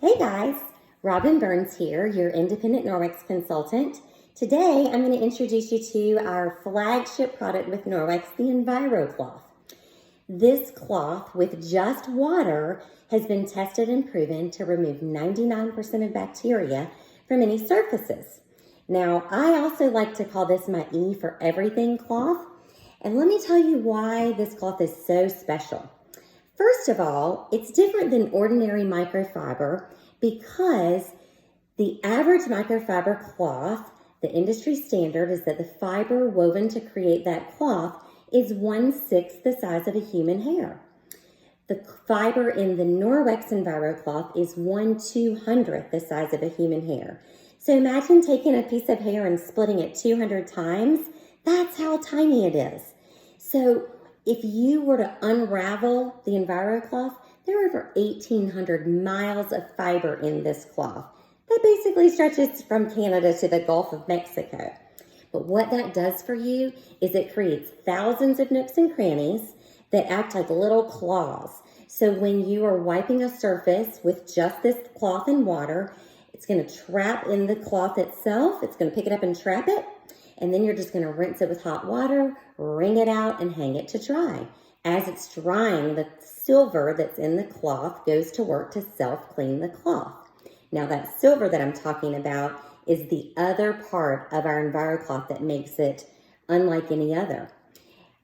Hey guys, Robin Burns here, your independent Norwex consultant. Today I'm going to introduce you to our flagship product with Norwex, the Enviro cloth. This cloth with just water has been tested and proven to remove 99% of bacteria from any surfaces. Now, I also like to call this my E for everything cloth, and let me tell you why this cloth is so special. First of all, it's different than ordinary microfiber because the average microfiber cloth, the industry standard is that the fiber woven to create that cloth is 1/6 the size of a human hair. The fiber in the Norwex Enviro cloth is 1/200th the size of a human hair. So imagine taking a piece of hair and splitting it 200 times. That's how tiny it is. So if you were to unravel the Enviro cloth, there are over 1,800 miles of fiber in this cloth. That basically stretches from Canada to the Gulf of Mexico. But what that does for you is it creates thousands of nooks and crannies that act like little claws. So when you are wiping a surface with just this cloth and water, it's going to trap in the cloth itself. It's going to pick it up and trap it. And then you're just going to rinse it with hot water, wring it out, and hang it to dry. As it's drying, the silver that's in the cloth goes to work to self-clean the cloth. Now that silver that I'm talking about is the other part of our Enviro cloth that makes it unlike any other.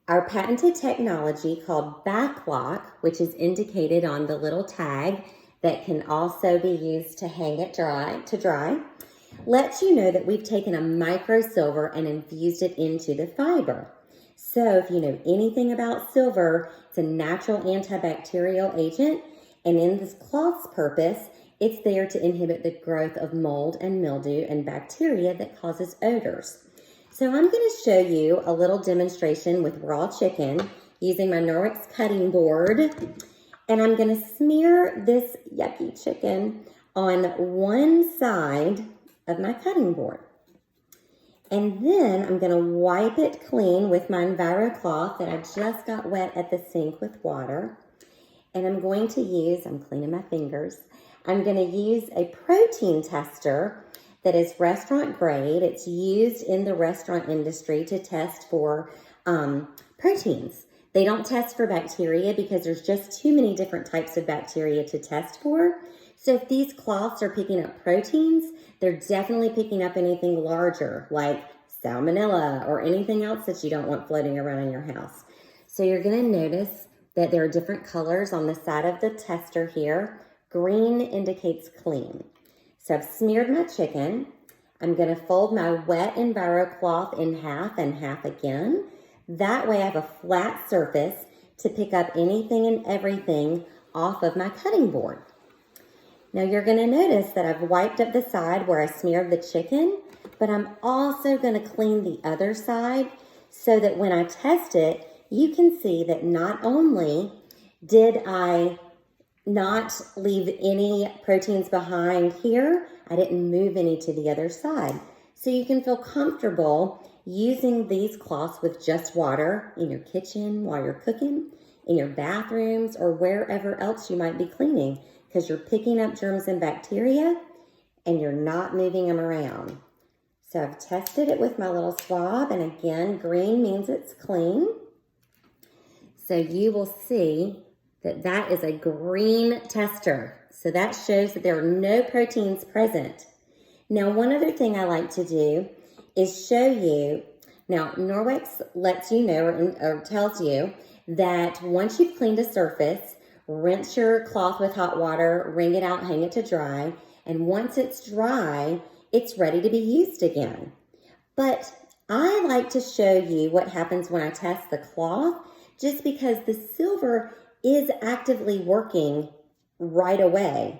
Our patented technology called backlock, which is indicated on the little tag that can also be used to hang it to dry, lets you know that we've taken a micro silver and infused it into the fiber. So if you know anything about silver, it's a natural antibacterial agent, and in this cloth's purpose, it's there to inhibit the growth of mold and mildew and bacteria that causes odors. So I'm going to show you a little demonstration with raw chicken using my Norwex cutting board, and I'm going to smear this yucky chicken on one side of my cutting board. And then I'm going to wipe it clean with my Enviro cloth that I just got wet at the sink with water. And I'm going to use, I'm cleaning my fingers, I'm going to use a protein tester that is restaurant grade. It's used in the restaurant industry to test for proteins. They don't test for bacteria because there's just too many different types of bacteria to test for. So if these cloths are picking up proteins, they're definitely picking up anything larger like salmonella or anything else that you don't want floating around in your house. So you're going to notice that there are different colors on the side of the tester here. Green indicates clean. So I've smeared my chicken. I'm going to fold my wet Enviro cloth in half and half again. That way I have a flat surface to pick up anything and everything off of my cutting board. Now you're going to notice that I've wiped up the side where I smeared the chicken, but I'm also going to clean the other side so that when I test it, you can see that not only did I not leave any proteins behind here, I didn't move any to the other side. So you can feel comfortable using these cloths with just water in your kitchen while you're cooking, in your bathrooms, or wherever else you might be cleaning, because you're picking up germs and bacteria and you're not moving them around. So I've tested it with my little swab, and again, green means it's clean. So you will see that that is a green tester. So that shows that there are no proteins present. Now, one other thing I like to do is show you, now Norwex lets you know or tells you that once you've cleaned a surface, rinse your cloth with hot water, wring it out, hang it to dry, and once it's dry, it's ready to be used again. But I like to show you what happens when I test the cloth, just because the silver is actively working right away.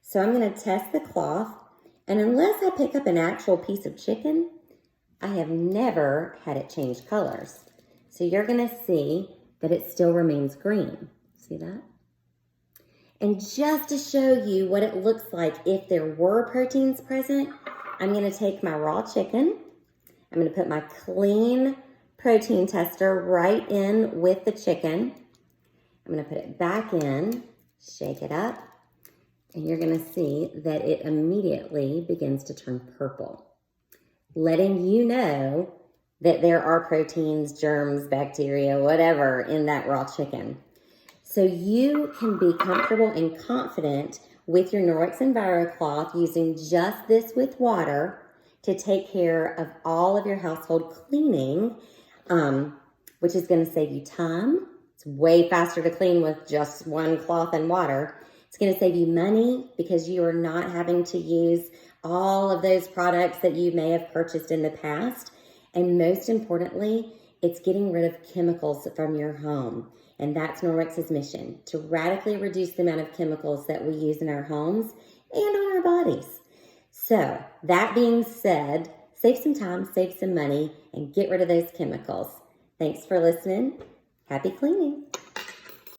So I'm going to test the cloth, and unless I pick up an actual piece of chicken, I have never had it change colors. So you're going to see that it still remains green. See that? And just to show you what it looks like if there were proteins present, I'm going to take my raw chicken. I'm going to put my clean protein tester right in with the chicken. I'm going to put it back in, shake it up, and you're going to see that it immediately begins to turn purple, letting you know that there are proteins, germs, bacteria, whatever in that raw chicken. So you can be comfortable and confident with your Norwex Enviro cloth using just this with water to take care of all of your household cleaning, which is going to save you time. It's way faster to clean with just one cloth and water. It's going to save you money because you are not having to use all of those products that you may have purchased in the past. And most importantly, it's getting rid of chemicals from your home. And that's Norwex's mission, to radically reduce the amount of chemicals that we use in our homes and on our bodies. So that being said, save some time, save some money, and get rid of those chemicals. Thanks for listening. Happy cleaning.